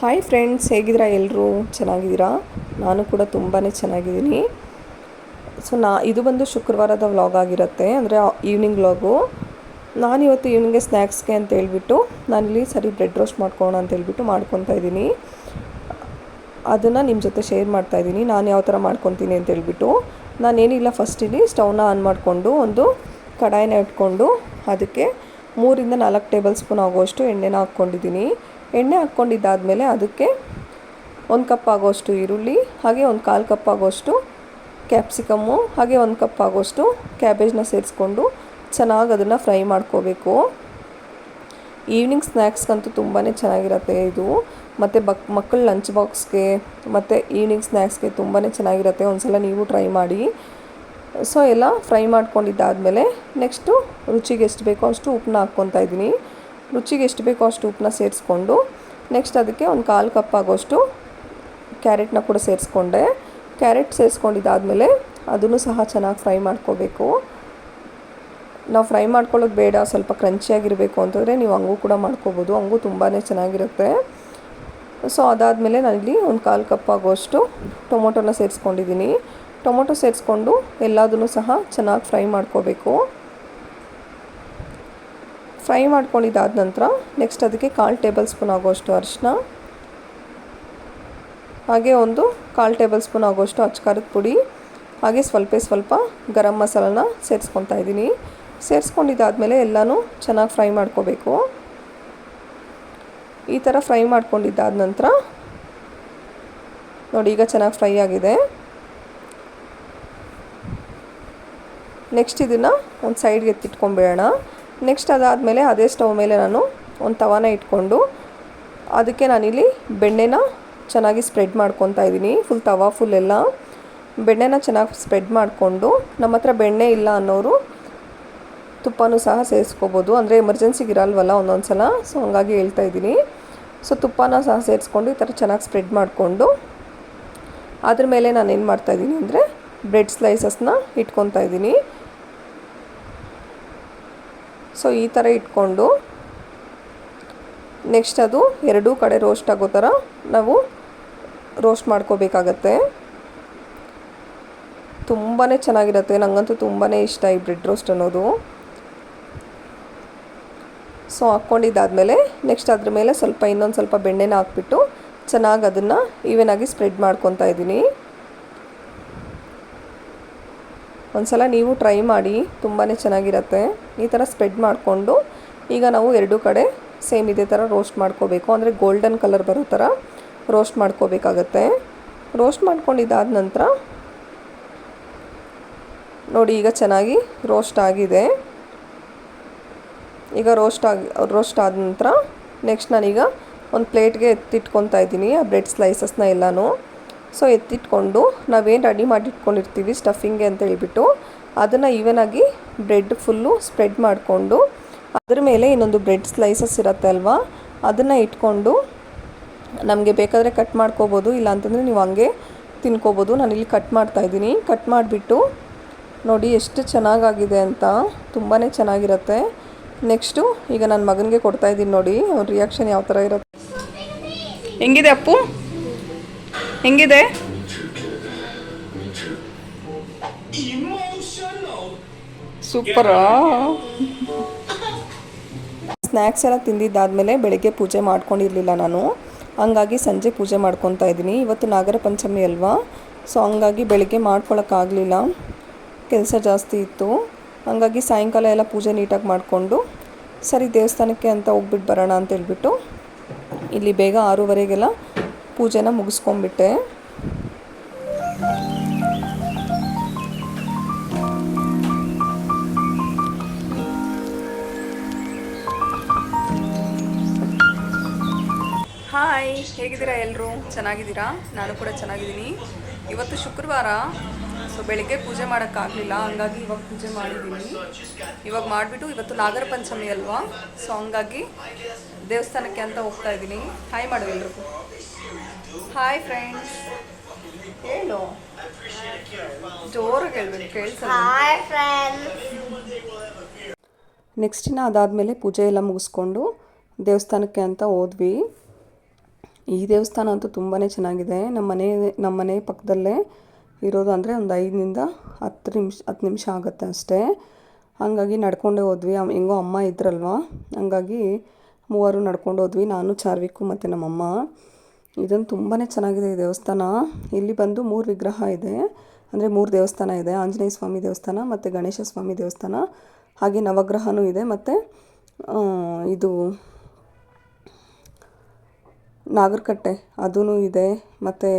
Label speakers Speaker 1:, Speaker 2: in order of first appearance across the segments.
Speaker 1: Hi friends, ಹೇಗಿದ್ದೀರಾ? ಎಲ್ಲರೂ ಚೆನ್ನಾಗಿದ್ದೀರಾ? ನಾನು ಕೂಡ ತುಂಬಾ ಚೆನ್ನಾಗಿದ್ದೀನಿ. ಇದು ಬಂದು ಶುಕ್ರವಾರದ ವ್ಲಾಗ್ ಆಗಿರುತ್ತೆ, ಅಂದರೆ ಈವ್ನಿಂಗ್ ವ್ಲಾಗು. ನಾನಿವತ್ತು ಈವ್ನಿಂಗ್ಗೆ ಸ್ನ್ಯಾಕ್ಸ್ಗೆ ಅಂತ ಹೇಳ್ಬಿಟ್ಟು ನಾನಿಲ್ಲಿ ಬ್ರೆಡ್ ರೋಸ್ಟ್ ಮಾಡ್ಕೊಳ್ಳೋಣ ಅಂತ ಹೇಳ್ಬಿಟ್ಟು ಮಾಡ್ಕೊತಾ ಇದ್ದೀನಿ. ಅದನ್ನು ನಿಮ್ಮ ಜೊತೆ ಶೇರ್ ಮಾಡ್ತಾಯಿದ್ದೀನಿ, ನಾನು ಯಾವ ಥರ ಮಾಡ್ಕೊತೀನಿ ಅಂತ ಹೇಳ್ಬಿಟ್ಟು. ನಾನೇನಿಲ್ಲ, ಫಸ್ಟ್ ಇಲ್ಲಿ ಸ್ಟವ್ನ ಆನ್ ಮಾಡಿಕೊಂಡು ಒಂದು ಕಡಾಯಿನ ಇಟ್ಕೊಂಡು ಅದಕ್ಕೆ 3 ರಿಂದ 4 ಟೇಬಲ್ ಸ್ಪೂನ್ ಆಗುವಷ್ಟು ಎಣ್ಣೆನ ಹಾಕ್ಕೊಂಡಿದ್ದೀನಿ. ಎಣ್ಣೆ ಹಾಕ್ಕೊಂಡಿದ್ದಾದಮೇಲೆ ಅದಕ್ಕೆ 1 ಕಪ್ ಆಗೋಷ್ಟು ಈರುಳ್ಳಿ, ಹಾಗೆ 1/4 ಕಪ್ ಆಗೋಷ್ಟು ಕ್ಯಾಪ್ಸಿಕಮ್ಮು, ಹಾಗೆ 1 ಕಪ್ ಆಗೋಷ್ಟು ಕ್ಯಾಬೇಜ್ನ ಸೇರಿಸ್ಕೊಂಡು ಚೆನ್ನಾಗಿ ಅದನ್ನು ಫ್ರೈ ಮಾಡ್ಕೋಬೇಕು. ಈವ್ನಿಂಗ್ ಸ್ನ್ಯಾಕ್ಸ್ಗಂತೂ ತುಂಬಾ ಚೆನ್ನಾಗಿರುತ್ತೆ ಇದು, ಮತ್ತು ಮಕ್ಕಳ ಲಂಚ್ ಬಾಕ್ಸ್ಗೆ ಮತ್ತು ಈವ್ನಿಂಗ್ ಸ್ನ್ಯಾಕ್ಸ್ಗೆ ತುಂಬಾ ಚೆನ್ನಾಗಿರುತ್ತೆ. ಒಂದ್ಸಲ ನೀವು ಟ್ರೈ ಮಾಡಿ. ಎಲ್ಲ ಫ್ರೈ ಮಾಡ್ಕೊಂಡಿದ್ದಾದಮೇಲೆ ನೆಕ್ಸ್ಟು ರುಚಿಗೆ ಎಷ್ಟು ಬೇಕೋ ಅಷ್ಟು ಉಪ್ಪನ್ನ ಹಾಕ್ಕೊತಾ ಇದ್ದೀನಿ. ರುಚಿಗೆ ಎಷ್ಟು ಬೇಕೋ ಅಷ್ಟು ಉಪ್ಪನ್ನ ಸೇರಿಸ್ಕೊಂಡು ನೆಕ್ಸ್ಟ್ ಅದಕ್ಕೆ 1/4 ಕಪ್ ಆಗೋಷ್ಟು ಕ್ಯಾರೆಟ್ನ ಕೂಡ ಸೇರಿಸ್ಕೊಂಡೆ. ಕ್ಯಾರೆಟ್ ಸೇರಿಸ್ಕೊಂಡಿದ್ದಾದಮೇಲೆ ಅದನ್ನು ಸಹ ಚೆನ್ನಾಗಿ ಫ್ರೈ ಮಾಡ್ಕೋಬೇಕು. ನಾವು ಫ್ರೈ ಮಾಡ್ಕೊಳ್ಳೋದು ಬೇಡ, ಸ್ವಲ್ಪ ಕ್ರಂಚಿಯಾಗಿರಬೇಕು ಅಂತಂದರೆ ನೀವು ಹಂಗೂ ಕೂಡ ಮಾಡ್ಕೋಬೋದು, ಹಂಗೂ ತುಂಬಾ ಚೆನ್ನಾಗಿರುತ್ತೆ. ಅದಾದಮೇಲೆ ನಾನಿಲ್ಲಿ 1/4 ಕಪ್ ಆಗೋಷ್ಟು ಟೊಮೊಟೊನ ಸೇರಿಸ್ಕೊಂಡಿದ್ದೀನಿ. ಟೊಮೊಟೊ ಸೇರಿಸ್ಕೊಂಡು ಎಲ್ಲದನ್ನು ಸಹ ಚೆನ್ನಾಗಿ ಫ್ರೈ ಮಾಡ್ಕೋಬೇಕು. ಫ್ರೈ ಮಾಡ್ಕೊಂಡಿದ್ದಾದ ನಂತರ ನೆಕ್ಸ್ಟ್ ಅದಕ್ಕೆ 1/4 ಟೇಬಲ್ ಸ್ಪೂನ್ ಆಗೋಷ್ಟು ಅರಿಶಿನ, ಹಾಗೆ 1/4 ಟೇಬಲ್ ಸ್ಪೂನ್ ಆಗೋಷ್ಟು ಅಚ್ಚಕಾರದ ಪುಡಿ, ಹಾಗೆ ಸ್ವಲ್ಪ ಗರಂ ಮಸಾಲನ ಸೇರಿಸ್ಕೊತಾ ಇದ್ದೀನಿ. ಸೇರಿಸ್ಕೊಂಡಿದ್ದಾದಮೇಲೆ ಎಲ್ಲನೂ ಚೆನ್ನಾಗಿ ಫ್ರೈ ಮಾಡ್ಕೋಬೇಕು. ಈ ಥರ ಫ್ರೈ ಮಾಡ್ಕೊಂಡಿದ್ದಾದ ನಂತರ ನೋಡಿ, ಈಗ ಚೆನ್ನಾಗಿ ಫ್ರೈ ಆಗಿದೆ. ನೆಕ್ಸ್ಟ್ ಇದನ್ನು ಒಂದು ಸೈಡ್ಗೆ ಎತ್ತಿಟ್ಕೊಂಡ್ಬಿಡೋಣ. ನೆಕ್ಸ್ಟ್ ಅದಾದಮೇಲೆ ಅದೇ ಸ್ಟವ್ ಮೇಲೆ ನಾನು ಒಂದು ತವಾನ ಇಟ್ಕೊಂಡು ಅದಕ್ಕೆ ನಾನಿಲ್ಲಿ ಬೆಣ್ಣೆನ ಚೆನ್ನಾಗಿ ಸ್ಪ್ರೆಡ್ ಮಾಡ್ಕೊತಾ ಇದ್ದೀನಿ. ತವಾ ಫುಲ್ ಎಲ್ಲ ಬೆಣ್ಣೆನ ಚೆನ್ನಾಗಿ ಸ್ಪ್ರೆಡ್ ಮಾಡಿಕೊಂಡು, ನಮ್ಮ ಹತ್ರ ಬೆಣ್ಣೆ ಇಲ್ಲ ಅನ್ನೋರು ತುಪ್ಪನೂ ಸಹ ಸೇರಿಸ್ಕೋಬೋದು, ಅಂದರೆ ಎಮರ್ಜೆನ್ಸಿಗೆ ಇರಲ್ವಲ್ಲ ಒಂದೊಂದು ಸಲ, ಹಂಗಾಗಿ ಹೇಳ್ತಾ ಇದ್ದೀನಿ. ತುಪ್ಪನ ಸಹ ಸೇರಿಸ್ಕೊಂಡು ಈ ಥರ ಚೆನ್ನಾಗಿ ಸ್ಪ್ರೆಡ್ ಮಾಡಿಕೊಂಡು ಅದ್ರ ಮೇಲೆ ನಾನು ಏನು ಮಾಡ್ತಾಯಿದ್ದೀನಿ ಅಂದರೆ ಬ್ರೆಡ್ ಸ್ಲೈಸಸ್ನ ಇಟ್ಕೊತಾ ಇದ್ದೀನಿ. ಈ ಥರ ಇಟ್ಕೊಂಡು ನೆಕ್ಸ್ಟ್ ಅದು ಎರಡೂ ಕಡೆ ರೋಸ್ಟ್ ಆಗೋ ಥರ ನಾವು ರೋಸ್ಟ್ ಮಾಡ್ಕೋಬೇಕಾಗತ್ತೆ. ತುಂಬಾ ಚೆನ್ನಾಗಿರುತ್ತೆ, ನನಗಂತೂ ತುಂಬಾ ಇಷ್ಟ ಈ ಬ್ರೆಡ್ ರೋಸ್ಟ್ ಅನ್ನೋದು. ಹಾಕ್ಕೊಂಡಿದ್ದಾದಮೇಲೆ ನೆಕ್ಸ್ಟ್ ಅದ್ರ ಮೇಲೆ ಇನ್ನೊಂದು ಸ್ವಲ್ಪ ಬೆಣ್ಣೆನ ಹಾಕ್ಬಿಟ್ಟು ಚೆನ್ನಾಗಿ ಅದನ್ನು ಈವನಾಗಿ ಸ್ಪ್ರೆಡ್ ಮಾಡ್ಕೊತಾ ಇದ್ದೀನಿ. ಒಂದ್ಸಲ ನೀವು ಟ್ರೈ ಮಾಡಿ, ತುಂಬಾ ಚೆನ್ನಾಗಿರುತ್ತೆ. ಈ ಥರ ಸ್ಪ್ರೆಡ್ ಮಾಡಿಕೊಂಡು ಈಗ ನಾವು ಎರಡೂ ಕಡೆ ಸೇಮ್ ಇದೇ ಥರ ರೋಸ್ಟ್ ಮಾಡ್ಕೋಬೇಕು, ಅಂದರೆ ಗೋಲ್ಡನ್ ಕಲರ್ ಬರೋ ಥರ ರೋಸ್ಟ್ ಮಾಡ್ಕೋಬೇಕಾಗತ್ತೆ. ರೋಸ್ಟ್ ಮಾಡ್ಕೊಂಡಿದ್ದಾದ ನಂತರ ನೋಡಿ, ಈಗ ಚೆನ್ನಾಗಿ ರೋಸ್ಟ್ ಆಗಿದೆ. ಈಗ ರೋಸ್ಟ್ ಆದ ನಂತರ ನೆಕ್ಸ್ಟ್ ನಾನೀಗ ಒಂದು ಪ್ಲೇಟ್ಗೆ ಎತ್ತಿಟ್ಕೊತಾ ಇದ್ದೀನಿ ಆ ಬ್ರೆಡ್ ಸ್ಲೈಸಸ್ನ ಎಲ್ಲನೂ. ಎತ್ತಿಟ್ಕೊಂಡು ನಾವೇನು ರೆಡಿ ಮಾಡಿ ಇಟ್ಕೊಂಡಿರ್ತೀವಿ ಸ್ಟಫಿಂಗ್ಗೆ ಅಂತ ಹೇಳ್ಬಿಟ್ಟು ಅದನ್ನು ಈವನಾಗಿ ಬ್ರೆಡ್ ಫುಲ್ಲು ಸ್ಪ್ರೆಡ್ ಮಾಡಿಕೊಂಡು ಅದ್ರ ಮೇಲೆ ಇನ್ನೊಂದು ಬ್ರೆಡ್ ಸ್ಲೈಸಸ್ ಇರುತ್ತೆ ಅಲ್ವಾ, ಅದನ್ನು ಇಟ್ಕೊಂಡು ನಮಗೆ ಬೇಕಾದರೆ ಕಟ್ ಮಾಡ್ಕೋಬೋದು, ಇಲ್ಲಾಂತಂದರೆ ನೀವು ಹಂಗೆ ತಿನ್ಕೋಬೋದು. ನಾನಿಲ್ಲಿ ಕಟ್ ಮಾಡ್ತಾಯಿದ್ದೀನಿ. ಕಟ್ ಮಾಡಿಬಿಟ್ಟು ನೋಡಿ ಎಷ್ಟು ಚೆನ್ನಾಗಾಗಿದೆ ಅಂತ, ತುಂಬಾ ಚೆನ್ನಾಗಿರುತ್ತೆ. ನೆಕ್ಸ್ಟು ಈಗ ನನ್ನ ಮಗನಿಗೆ ಕೊಡ್ತಾಯಿದ್ದೀನಿ. ನೋಡಿ ಅವ್ರ ರಿಯಾಕ್ಷನ್ ಯಾವ ಥರ ಇರುತ್ತೆ. ಹೆಂಗಿದೆ ಅಪ್ಪು? ಹೆಂಗಿದೆ? ಸೂಪರಾ? ಸ್ನ್ಯಾಕ್ಸ್ ಎಲ್ಲ ತಿಂದಿದ್ದಾದಮೇಲೆ ಬೆಳಗ್ಗೆ ಪೂಜೆ ಮಾಡ್ಕೊಂಡಿರಲಿಲ್ಲ ನಾನು, ಹಂಗಾಗಿ ಸಂಜೆ ಪೂಜೆ ಮಾಡ್ಕೊತಾ ಇದ್ದೀನಿ. ಇವತ್ತು ನಾಗರ ಪಂಚಮಿ ಅಲ್ವಾ, ಹಂಗಾಗಿ ಬೆಳಗ್ಗೆ ಮಾಡ್ಕೊಳಕ್ಕಾಗಲಿಲ್ಲ, ಕೆಲಸ ಜಾಸ್ತಿ ಇತ್ತು. ಹಂಗಾಗಿ ಸಾಯಂಕಾಲ ಎಲ್ಲ ಪೂಜೆ ನೀಟಾಗಿ ಮಾಡಿಕೊಂಡು ದೇವಸ್ಥಾನಕ್ಕೆ ಅಂತ ಹೋಗ್ಬಿಟ್ಟು ಬರೋಣ ಅಂತ ಹೇಳ್ಬಿಟ್ಟು ಇಲ್ಲಿ ಬೇಗ 6:30ಗೆಲ್ಲ ಪೂಜೆನ ಮುಗಿಸ್ಕೊಂಡ್ಬಿಟ್ಟೆ. ಹಾಯ್, ಹೇಗಿದ್ದೀರಾ ಎಲ್ಲರೂ? ಚೆನ್ನಾಗಿದ್ದೀರಾ? ನಾನು ಕೂಡ ಚೆನ್ನಾಗಿದ್ದೀನಿ. ಇವತ್ತು ಶುಕ್ರವಾರ, ಬೆಳಗ್ಗೆ ಪೂಜೆ ಮಾಡೋಕ್ಕಾಗಲಿಲ್ಲ, ಹಂಗಾಗಿ ಇವಾಗ ಪೂಜೆ ಮಾಡಿದ್ದೀನಿ. ಇವಾಗ ಮಾಡಿಬಿಟ್ಟು ಇವತ್ತು ನಾಗರ ಪಂಚಮಿ ಅಲ್ವಾ, ಹಂಗಾಗಿ ದೇವಸ್ಥಾನಕ್ಕೆ ಅಂತ ಹೋಗ್ತಾ ಇದ್ದೀನಿ. ಹಾಯ್ ಮಾಡು ಎಲ್ರಿಗೂ. ಹಾಯ್ ಫ್ರೆಂಡ್ಸ್, ಹೇಳು, ಜೋರಾಗಿ ಹೇಳ್ಬೇಕು, ಕೇಳಿಸಲ್ಲ. ನೆಕ್ಸ್ಟ್ ಅದಾದಮೇಲೆ ಪೂಜೆ ಎಲ್ಲ ಮುಗಿಸ್ಕೊಂಡು ದೇವಸ್ಥಾನಕ್ಕೆ ಅಂತ ಹೋದ್ವಿ. ಈ ದೇವಸ್ಥಾನ ಅಂತೂ ತುಂಬಾ ಚೆನ್ನಾಗಿದೆ. ನಮ್ಮ ಮನೆ ಪಕ್ಕದಲ್ಲೇ ಇರೋದು, ಅಂದರೆ ಒಂದು 5ನಿಂದ 10 ನಿಮಿಷ ಆಗುತ್ತೆ ಅಷ್ಟೇ. ಹಾಗಾಗಿ ನಡ್ಕೊಂಡೇ ಹೋದ್ವಿ. ಹೆಂಗೋ ಅಮ್ಮ ಇದ್ರಲ್ವ, ಹಂಗಾಗಿ ಮೂವರು ನಡ್ಕೊಂಡು ಹೋದ್ವಿ, ನಾನು, ಚಾರ್ವಿಕು ಮತ್ತು ನಮ್ಮಮ್ಮ. ಇದನ್ನು ತುಂಬಾ ಚೆನ್ನಾಗಿದೆ ಈ ದೇವಸ್ಥಾನ. ಇಲ್ಲಿ ಬಂದು 3 ವಿಗ್ರಹ ಇದೆ, ಅಂದರೆ 3 ದೇವಸ್ಥಾನ ಇದೆ. ಆಂಜನೇಯ ಸ್ವಾಮಿ ದೇವಸ್ಥಾನ ಮತ್ತು ಗಣೇಶ ಸ್ವಾಮಿ ದೇವಸ್ಥಾನ, ಹಾಗೆ ನವಗ್ರಹನೂ ಇದೆ, ಮತ್ತು ಇದು ನಾಗರಕಟ್ಟೆ ಅದೂ ಇದೆ, ಮತ್ತು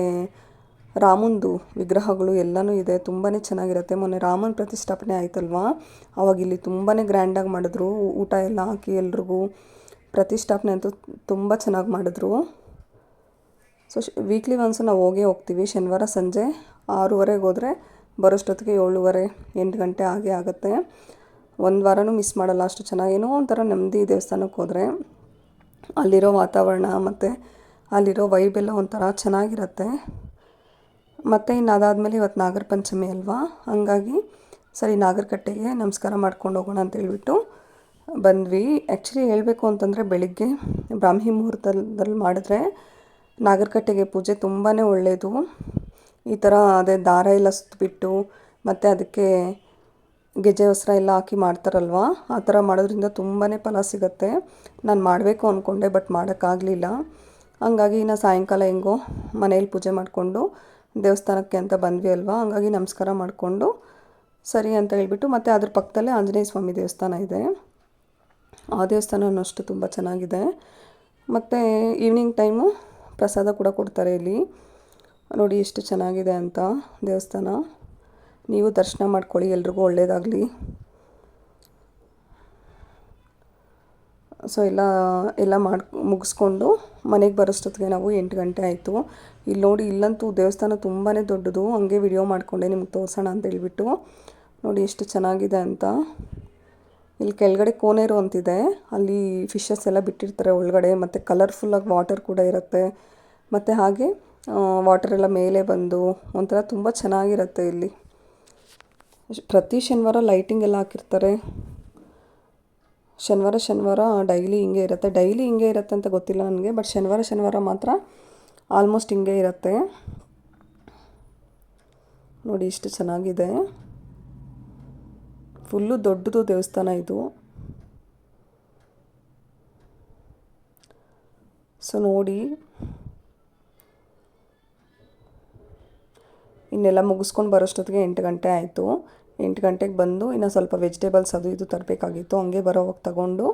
Speaker 1: ರಾಮಂದು ವಿಗ್ರಹಗಳು ಎಲ್ಲನೂ ಇದೆ. ತುಂಬಾ ಚೆನ್ನಾಗಿರುತ್ತೆ. ಮೊನ್ನೆ ರಾಮನ ಪ್ರತಿಷ್ಠಾಪನೆ ಆಯ್ತಲ್ವ, ಅವಾಗ ಇಲ್ಲಿ ತುಂಬಾ ಗ್ರ್ಯಾಂಡಾಗಿ ಮಾಡಿದ್ರು. ಊಟ ಎಲ್ಲ ಹಾಕಿ ಎಲ್ರಿಗೂ ಪ್ರತಿಷ್ಠಾಪನೆ ಅಂತೂ ತುಂಬ ಚೆನ್ನಾಗಿ ಮಾಡಿದ್ರು. ಸೊ ವೀಕ್ಲಿ ಒನ್ಸು ನಾವು ಹೋಗ್ತೀವಿ. ಶನಿವಾರ ಸಂಜೆ 6:30 ಹೋದರೆ ಬರೋಷ್ಟೊತ್ತಿಗೆ 7:30 8 ಗಂಟೆ ಆಗುತ್ತೆ. ಒಂದು ವಾರನೂ ಮಿಸ್ ಮಾಡಲ್ಲ, ಅಷ್ಟು ಚೆನ್ನಾಗಿ. ಏನೋ ಒಂಥರ ನೆಮ್ಮದಿ ದೇವಸ್ಥಾನಕ್ಕೆ ಹೋದರೆ. ಅಲ್ಲಿರೋ ವಾತಾವರಣ ಮತ್ತು ಅಲ್ಲಿರೋ ವೈಬೆಲ್ಲ ಒಂಥರ ಚೆನ್ನಾಗಿರುತ್ತೆ. ಮತ್ತು ಇನ್ನು ಅದಾದಮೇಲೆ ಇವತ್ತು ನಾಗರ ಪಂಚಮಿ ಅಲ್ವಾ, ಹಂಗಾಗಿ ಸರಿ ನಾಗರಕಟ್ಟೆಗೆ ನಮಸ್ಕಾರ ಮಾಡ್ಕೊಂಡು ಹೋಗೋಣ ಅಂತ ಹೇಳ್ಬಿಟ್ಟು ಬಂದ್ವಿ. ಆ್ಯಕ್ಚುಲಿ ಹೇಳಬೇಕು ಅಂತಂದರೆ ಬೆಳಿಗ್ಗೆ ಬ್ರಾಹ್ಮಿ ಮುಹೂರ್ತದಲ್ಲಿ ಮಾಡಿದ್ರೆ ನಾಗರಕಟ್ಟೆಗೆ ಪೂಜೆ ತುಂಬಾ ಒಳ್ಳೆಯದು. ಈ ಥರ ಅದೇ ದಾರ ಎಲ್ಲ ಸುತ್ತಬಿಟ್ಟು ಮತ್ತು ಅದಕ್ಕೆ ಗೆಜ್ಜೆ ವಸ್ತ್ರ ಎಲ್ಲ ಹಾಕಿ ಮಾಡ್ತಾರಲ್ವ, ಆ ಥರ ಮಾಡೋದ್ರಿಂದ ತುಂಬಾ ಫಲ ಸಿಗುತ್ತೆ. ನಾನು ಮಾಡಬೇಕು ಅಂದ್ಕೊಂಡೆ, ಬಟ್ ಮಾಡೋಕ್ಕಾಗಲಿಲ್ಲ. ಹಂಗಾಗಿ ಇನ್ನು ಸಾಯಂಕಾಲ ಹೆಂಗೋ ಮನೇಲಿ ಪೂಜೆ ಮಾಡಿಕೊಂಡು ದೇವಸ್ಥಾನಕ್ಕೆ ಅಂತ ಬಂದ್ವಿ ಅಲ್ವಾ, ಹಂಗಾಗಿ ನಮಸ್ಕಾರ ಮಾಡಿಕೊಂಡು ಸರಿ ಅಂತ ಹೇಳ್ಬಿಟ್ಟು, ಮತ್ತು ಅದ್ರ ಪಕ್ಕದಲ್ಲೇ ಆಂಜನೇಯ ಸ್ವಾಮಿ ದೇವಸ್ಥಾನ ಇದೆ. ಆ ದೇವಸ್ಥಾನವೂ ಅಷ್ಟು ತುಂಬ ಚೆನ್ನಾಗಿದೆ. ಮತ್ತು ಈವ್ನಿಂಗ್ ಟೈಮು ಪ್ರಸಾದ ಕೂಡ ಕೊಡ್ತಾರೆ ಇಲ್ಲಿ. ನೋಡಿ ಎಷ್ಟು ಚೆನ್ನಾಗಿದೆ ಅಂತ ದೇವಸ್ಥಾನ. ನೀವು ದರ್ಶನ ಮಾಡ್ಕೊಳ್ಳಿ, ಎಲ್ರಿಗೂ ಒಳ್ಳೆಯದಾಗಲಿ. ಸೊ ಎಲ್ಲ ಮುಗಿಸ್ಕೊಂಡು ಮನೆಗೆ ಬರೋಷ್ಟೊತ್ತಿಗೆ ನಾವು 8 ಗಂಟೆ ಆಯಿತು. ಇಲ್ಲಿ ನೋಡಿ, ಇಲ್ಲಂತೂ ದೇವಸ್ಥಾನ ತುಂಬಾ ದೊಡ್ಡದು. ಹಂಗೆ ವಿಡಿಯೋ ಮಾಡಿಕೊಂಡೆ ನಿಮ್ಗೆ ತೋರಿಸೋಣ ಅಂತ ಹೇಳ್ಬಿಟ್ಟು. ನೋಡಿ ಎಷ್ಟು ಚೆನ್ನಾಗಿದೆ ಅಂತ. ಇಲ್ಲಿ ಕೆಳಗಡೆ ಕೋನೇರು ಅಂತಿದೆ, ಅಲ್ಲಿ ಫಿಶಸ್ ಎಲ್ಲ ಬಿಟ್ಟಿರ್ತಾರೆ ಒಳಗಡೆ, ಮತ್ತು ಕಲರ್ಫುಲ್ಲಾಗಿ ವಾಟರ್ ಕೂಡ ಇರುತ್ತೆ. ಮತ್ತು ಹಾಗೆ ವಾಟರೆಲ್ಲ ಮೇಲೆ ಬಂದು ಒಂಥರ ತುಂಬ ಚೆನ್ನಾಗಿರುತ್ತೆ ಇಲ್ಲಿ. ಪ್ರತಿ ಶನಿವಾರ ಲೈಟಿಂಗ್ ಎಲ್ಲ ಹಾಕಿರ್ತಾರೆ. ಶನಿವಾರ ಡೈಲಿ ಹಿಂಗೆ ಇರುತ್ತೆ ಅಂತ ಗೊತ್ತಿಲ್ಲ ನನಗೆ, ಬಟ್ ಶನಿವಾರ ಮಾತ್ರ ಆಲ್ಮೋಸ್ಟ್ ಹಿಂಗೆ ಇರುತ್ತೆ. ನೋಡಿ ಎಷ್ಟು ಚೆನ್ನಾಗಿದೆ. ಫುಲ್ಲು ದೊಡ್ಡದು ದೇವಸ್ಥಾನ ಇದು. ಸೊ ನೋಡಿ, ಇನ್ನೆಲ್ಲ ಮುಗಿಸ್ಕೊಂಡು ಬರೋಷ್ಟೊತ್ತಿಗೆ 8 ಗಂಟೆ ಆಯಿತು. 8 ಗಂಟೆಗೆ ಬಂದು ಇನ್ನು ಸ್ವಲ್ಪ ವೆಜಿಟೇಬಲ್ಸ್ ಅದು ಇದು ತರಬೇಕಾಗಿತ್ತು. ಹಂಗೆ ಬರೋವಾಗ ತಗೊಂಡು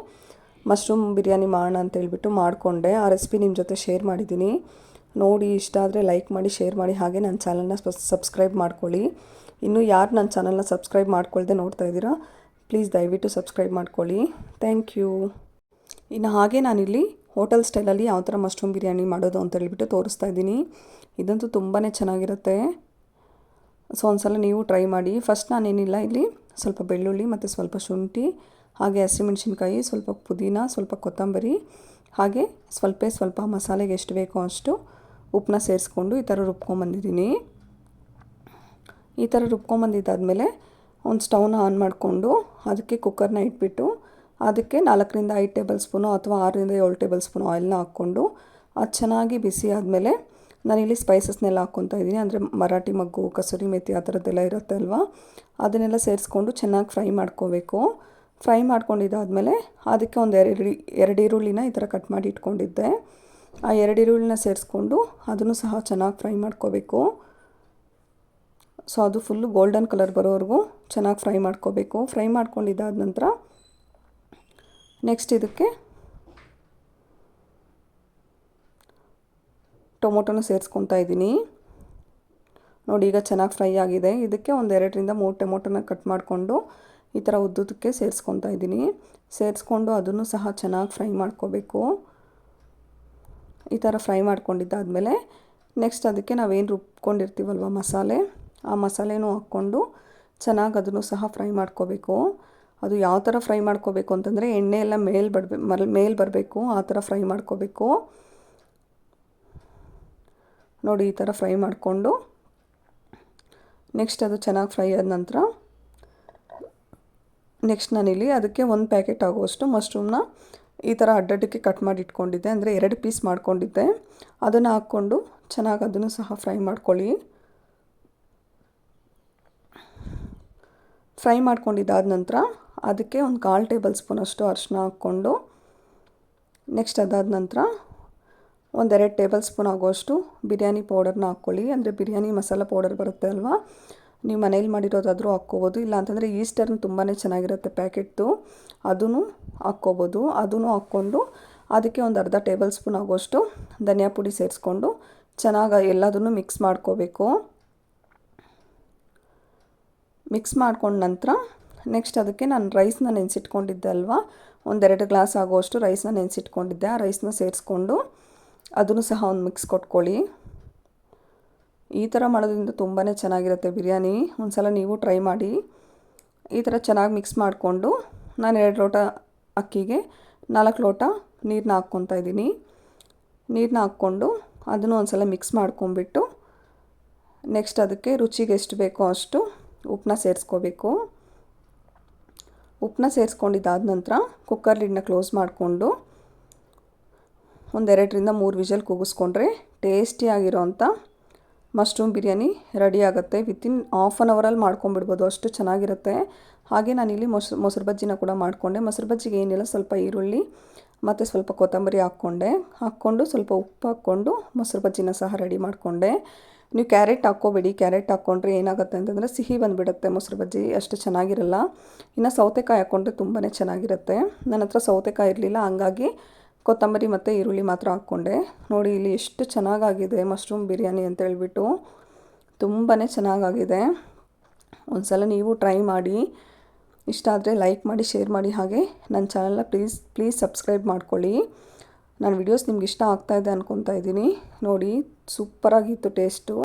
Speaker 1: ಮಶ್ರೂಮ್ ಬಿರಿಯಾನಿ ಮಾಡೋಣ ಅಂತ ಹೇಳ್ಬಿಟ್ಟು ಮಾಡಿಕೊಂಡೆ. ಆ ರೆಸಿಪಿ ನಿಮ್ಮ ಜೊತೆ ಶೇರ್ ಮಾಡಿದ್ದೀನಿ. ನೋಡಿ, ಇಷ್ಟ ಆದರೆ ಲೈಕ್ ಮಾಡಿ, ಶೇರ್ ಮಾಡಿ, ಹಾಗೆ ನನ್ನ ಚಾನಲ್ನ ಸಬ್ಸ್ಕ್ರೈಬ್ ಮಾಡ್ಕೊಳ್ಳಿ. ಇನ್ನೂ ಯಾರು ನನ್ನ ಚಾನಲ್ನ ಸಬ್ಸ್ಕ್ರೈಬ್ ಮಾಡ್ಕೊಳ್ದೆ ನೋಡ್ತಾ ಇದ್ದೀರಾ, ಪ್ಲೀಸ್ ದಯವಿಟ್ಟು ಸಬ್ಸ್ಕ್ರೈಬ್ ಮಾಡ್ಕೊಳ್ಳಿ. Thank you. ಇನ್ನು ಹಾಗೆ ನಾನಿಲ್ಲಿ ಹೋಟೆಲ್ ಸ್ಟೈಲಲ್ಲಿ ಯಾವ ಥರ ಮಶ್ರೂಮ್ ಬಿರಿಯಾನಿ ಮಾಡೋದು ಅಂತ ಹೇಳ್ಬಿಟ್ಟು ತೋರಿಸ್ತಾ ಇದ್ದೀನಿ. ಇದಂತೂ ತುಂಬಾ ಚೆನ್ನಾಗಿರುತ್ತೆ. ಸೊ ಒಂದ್ಸಲ ನೀವು ಟ್ರೈ ಮಾಡಿ. ಫಸ್ಟ್ ನಾನೇನಿಲ್ಲ, ಇಲ್ಲಿ ಸ್ವಲ್ಪ ಬೆಳ್ಳುಳ್ಳಿ ಮತ್ತು ಸ್ವಲ್ಪ ಶುಂಠಿ, ಹಾಗೆ ಹಸಿಮೆಣ್ಸಿನ್ಕಾಯಿ, ಸ್ವಲ್ಪ ಪುದೀನ, ಸ್ವಲ್ಪ ಕೊತ್ತಂಬರಿ, ಹಾಗೆ ಸ್ವಲ್ಪ ಮಸಾಲೆಗೆ ಎಷ್ಟು ಬೇಕೋ ಅಷ್ಟು ಉಪ್ಪನ್ನ ಸೇರಿಸ್ಕೊಂಡು ಈ ಥರ ರುಬ್ಕೊಂಬಂದಿದ್ದೀನಿ. ಈ ಥರ ರುಬ್ಕೊಂಬಂದಿದ್ದಾದಮೇಲೆ ಒಂದು ಸ್ಟವ್ನ ಆನ್ ಮಾಡಿಕೊಂಡು ಅದಕ್ಕೆ ಕುಕ್ಕರ್ನ ಇಟ್ಬಿಟ್ಟು ಅದಕ್ಕೆ 4ರಿಂದ 5 ಟೇಬಲ್ ಸ್ಪೂನು ಅಥವಾ 6ರಿಂದ 7 ಟೇಬಲ್ ಸ್ಪೂನು ಆಯಿಲ್ನ ಹಾಕ್ಕೊಂಡು ಅದು ಚೆನ್ನಾಗಿ ಬಿಸಿ ಆದಮೇಲೆ ನಾನಿಲ್ಲಿ ಸ್ಪೈಸಸ್ನೆಲ್ಲ ಹಾಕ್ಕೊತಾ ಇದ್ದೀನಿ. ಅಂದರೆ ಮರಾಠಿ ಮಗ್ಗು, ಕಸೂರಿ ಮೇಥಿ ಆ ಥರದ್ದೆಲ್ಲ ಇರುತ್ತೆ ಅಲ್ವಾ, ಅದನ್ನೆಲ್ಲ ಸೇರಿಸ್ಕೊಂಡು ಚೆನ್ನಾಗಿ ಫ್ರೈ ಮಾಡ್ಕೋಬೇಕು. ಫ್ರೈ ಮಾಡ್ಕೊಂಡಿದ್ದಾದಮೇಲೆ ಅದಕ್ಕೆ ಒಂದು 2 ಈರುಳ್ಳಿನ ಈ ಥರ ಕಟ್ ಮಾಡಿ ಇಟ್ಕೊಂಡಿದ್ದೆ. ಆ 2 ಈರುಳ್ಳಿನ ಸೇರಿಸ್ಕೊಂಡು ಅದನ್ನು ಸಹ ಚೆನ್ನಾಗಿ ಫ್ರೈ ಮಾಡ್ಕೋಬೇಕು. ಸೊ ಅದು ಫುಲ್ಲು ಗೋಲ್ಡನ್ ಕಲರ್ ಬರೋವರೆಗೂ ಚೆನ್ನಾಗಿ ಫ್ರೈ ಮಾಡ್ಕೋಬೇಕು. ಫ್ರೈ ಮಾಡ್ಕೊಂಡಿದ್ದಾದ ನಂತರ ನೆಕ್ಸ್ಟ್ ಇದಕ್ಕೆ ಟೊಮೊಟೊನ ಸೇರಿಸ್ಕೊತಾ ಇದ್ದೀನಿ. ನೋಡಿ, ಈಗ ಚೆನ್ನಾಗಿ ಫ್ರೈ ಆಗಿದೆ. ಇದಕ್ಕೆ ಒಂದು 2ರಿಂದ 3 ಟೊಮೊಟೊನ ಕಟ್ ಮಾಡಿಕೊಂಡು ಈ ಥರ ಉದ್ದುದಕ್ಕೆ ಸೇರಿಸ್ಕೊತಾ ಇದ್ದೀನಿ. ಸೇರಿಸ್ಕೊಂಡು ಅದನ್ನು ಸಹ ಚೆನ್ನಾಗಿ ಫ್ರೈ ಮಾಡ್ಕೋಬೇಕು. ಈ ಥರ ಫ್ರೈ ಮಾಡ್ಕೊಂಡಿದ್ದಾದಮೇಲೆ ನೆಕ್ಸ್ಟ್ ಅದಕ್ಕೆ ನಾವೇನು ರುಬ್ಕೊಂಡಿರ್ತೀವಲ್ವ ಮಸಾಲೆ, ಆ ಮಸಾಲೆನೂ ಹಾಕ್ಕೊಂಡು ಚೆನ್ನಾಗಿ ಅದನ್ನು ಸಹ ಫ್ರೈ ಮಾಡ್ಕೋಬೇಕು. ಅದು ಯಾವ ಥರ ಫ್ರೈ ಮಾಡ್ಕೋಬೇಕು ಅಂತಂದರೆ ಎಣ್ಣೆ ಎಲ್ಲ ಮೇಲೆ ಬರಬೇಕು, ಆ ಥರ ಫ್ರೈ ಮಾಡ್ಕೋಬೇಕು. ನೋಡಿ, ಈ ಥರ ಫ್ರೈ ಮಾಡಿಕೊಂಡು ನೆಕ್ಸ್ಟ್ ಅದು ಚೆನ್ನಾಗಿ ಫ್ರೈ ಆದ ನಂತರ ನೆಕ್ಸ್ಟ್ ನಾನಿಲ್ಲಿ ಅದಕ್ಕೆ 1 ಪ್ಯಾಕೆಟ್ ಆಗುವಷ್ಟು ಮಶ್ರೂಮ್ನ ಈ ಥರ ಅಡ್ಡಡ್ಡಕ್ಕೆ ಕಟ್ ಮಾಡಿ ಇಟ್ಕೊಂಡಿದ್ದೆ, ಅಂದರೆ 2 ಪೀಸ್ ಮಾಡ್ಕೊಂಡಿದ್ದೆ. ಅದನ್ನು ಹಾಕ್ಕೊಂಡು ಚೆನ್ನಾಗಿ ಅದನ್ನು ಸಹ ಫ್ರೈ ಮಾಡ್ಕೊಳ್ಳಿ. ಫ್ರೈ ಮಾಡ್ಕೊಂಡಿದ್ದಾದ ನಂತರ ಅದಕ್ಕೆ ಒಂದು 1/4 ಟೇಬಲ್ ಸ್ಪೂನಷ್ಟು ಅರಿಶಿನ ಹಾಕ್ಕೊಂಡು, ನೆಕ್ಸ್ಟ್ ಅದಾದ ನಂತರ ಒಂದು 2 ಟೇಬಲ್ ಸ್ಪೂನ್ ಆಗುವಷ್ಟು ಬಿರಿಯಾನಿ ಪೌಡರ್ನ ಹಾಕ್ಕೊಳ್ಳಿ. ಅಂದರೆ ಬಿರಿಯಾನಿ ಮಸಾಲ ಪೌಡರ್ ಬರುತ್ತೆ ಅಲ್ವಾ, ನೀವು ಮನೇಲಿ ಮಾಡಿರೋದಾದರೂ ಹಾಕ್ಕೋಬೋದು. ಇಲ್ಲ ಅಂತಂದರೆ ಈಸ್ಟರ್ನ್ ತುಂಬಾ ಚೆನ್ನಾಗಿರುತ್ತೆ ಪ್ಯಾಕೆಟ್ದು, ಅದೂ ಹಾಕ್ಕೋಬೋದು. ಅದನ್ನು ಹಾಕ್ಕೊಂಡು ಅದಕ್ಕೆ ಒಂದು ಅರ್ಧ ಟೇಬಲ್ ಸ್ಪೂನ್ ಆಗುವಷ್ಟು ಧನಿಯಾ ಪುಡಿ ಸೇರಿಸ್ಕೊಂಡು ಚೆನ್ನಾಗಿ ಎಲ್ಲದನ್ನು ಮಿಕ್ಸ್ ಮಾಡ್ಕೋಬೇಕು. ಮಿಕ್ಸ್ ಮಾಡ್ಕೊಂಡ ನಂತರ ನೆಕ್ಸ್ಟ್ ಅದಕ್ಕೆ ನಾನು ರೈಸ್ನ ನೆನೆಸಿಟ್ಕೊಂಡಿದ್ದೆ ಅಲ್ವಾ, ಒಂದು 2 ಗ್ಲಾಸ್ ಆಗುವಷ್ಟು ರೈಸ್ನ ನೆನೆಸಿಟ್ಕೊಂಡಿದ್ದೆ. ಆ ರೈಸ್ನ ಸೇರಿಸ್ಕೊಂಡು ಅದನ್ನು ಸಹ ಒಂದು ಮಿಕ್ಸ್ ಕೊಟ್ಕೊಳ್ಳಿ. ಈ ಥರ ಮಾಡೋದ್ರಿಂದ ತುಂಬಾ ಚೆನ್ನಾಗಿರುತ್ತೆ ಬಿರಿಯಾನಿ. ಒಂದು ಸಲ ನೀವು ಟ್ರೈ ಮಾಡಿ. ಈ ಥರ ಚೆನ್ನಾಗಿ ಮಿಕ್ಸ್ ಮಾಡಿಕೊಂಡು ನಾನು 2 ಲೋಟ ಅಕ್ಕಿಗೆ 4 ಲೋಟ ನೀರನ್ನ ಹಾಕ್ಕೊತಾ ಇದ್ದೀನಿ. ನೀರನ್ನ ಹಾಕ್ಕೊಂಡು ಅದನ್ನು ಒಂದು ಸಲ ಮಿಕ್ಸ್ ಮಾಡ್ಕೊಂಬಿಟ್ಟು ನೆಕ್ಸ್ಟ್ ಅದಕ್ಕೆ ರುಚಿಗೆ ಎಷ್ಟು ಬೇಕೋ ಅಷ್ಟು ಉಪ್ಪನ್ನ ಸೇರಿಸ್ಕೋಬೇಕು. ಉಪ್ಪನ್ನ ಸೇರಿಸ್ಕೊಂಡಿದ್ದಾದ ನಂತರ ಕುಕ್ಕರ್ ಲಿಡ್ನ ಕ್ಲೋಸ್ ಮಾಡಿಕೊಂಡು ಒಂದು 2ರಿಂದ 3 ವಿಷಲ್ ಕೂಗಿಸ್ಕೊಂಡ್ರೆ ಟೇಸ್ಟಿಯಾಗಿರೋಂಥ ಮಶ್ರೂಮ್ ಬಿರಿಯಾನಿ ರೆಡಿ ಆಗುತ್ತೆ. ವಿತಿನ್ ಹಾಫ್ ಆನ್ ಅವರಲ್ಲಿ ಮಾಡ್ಕೊಂಬಿಡ್ಬೋದು, ಅಷ್ಟು ಚೆನ್ನಾಗಿರುತ್ತೆ. ಹಾಗೆ ನಾನಿಲ್ಲಿ ಮೊಸರು ಬಜ್ಜಿನ ಕೂಡ ಮಾಡಿಕೊಂಡೆ. ಮೊಸರು ಬಜ್ಜಿಗೆ ಏನಿಲ್ಲ, ಸ್ವಲ್ಪ ಈರುಳ್ಳಿ ಮತ್ತು ಸ್ವಲ್ಪ ಕೊತ್ತಂಬರಿ ಹಾಕ್ಕೊಂಡು ಸ್ವಲ್ಪ ಉಪ್ಪು ಹಾಕ್ಕೊಂಡು ಮೊಸರು ಬಜ್ಜಿನ ಸಹ ರೆಡಿ ಮಾಡಿಕೊಂಡೆ. ನೀವು ಕ್ಯಾರೆಟ್ ಹಾಕ್ಕೋಬೇಡಿ, ಕ್ಯಾರೆಟ್ ಹಾಕ್ಕೊಂಡ್ರೆ ಏನಾಗುತ್ತೆ ಅಂತಂದರೆ ಸಿಹಿ ಬಂದುಬಿಡುತ್ತೆ, ಮೊಸರು ಬಜ್ಜಿ ಅಷ್ಟು ಚೆನ್ನಾಗಿರಲ್ಲ. ಇನ್ನು ಸೌತೆಕಾಯಿ ಹಾಕ್ಕೊಂಡ್ರೆ ತುಂಬಾ ಚೆನ್ನಾಗಿರುತ್ತೆ. ನನ್ನ ಹತ್ರ ಸೌತೆಕಾಯಿ ಇರಲಿಲ್ಲ, ಹಂಗಾಗಿ ಕೊತ್ತಂಬರಿ ಮತ್ತು ಈರುಳ್ಳಿ ಮಾತ್ರ ಹಾಕ್ಕೊಂಡೆ. ನೋಡಿ ಇಲ್ಲಿ ಎಷ್ಟು ಚೆನ್ನಾಗಾಗಿದೆ ಮಶ್ರೂಮ್ ಬಿರಿಯಾನಿ ಅಂತ ಹೇಳ್ಬಿಟ್ಟು, ತುಂಬಾ ಚೆನ್ನಾಗಾಗಿದೆ. ಒಂದು ಸಲ ನೀವು ಟ್ರೈ ಮಾಡಿ. ಇಷ್ಟ ಆದರೆ ಲೈಕ್ ಮಾಡಿ, ಶೇರ್ ಮಾಡಿ. ಹಾಗೆ ನನ್ನ ಚಾನಲ್ನ ಪ್ಲೀಸ್ ಸಬ್ಸ್ಕ್ರೈಬ್ ಮಾಡ್ಕೊಳ್ಳಿ. ನನ್ನ ವಿಡಿಯೋಸ್ ನಿಮ್ಗೆ ಇಷ್ಟ ಆಗ್ತಾಯಿದೆ ಅಂದ್ಕೊತಾ ಇದ್ದೀನಿ. ನೋಡಿ ಸೂಪರಾಗಿತ್ತು ಟೇಸ್ಟು.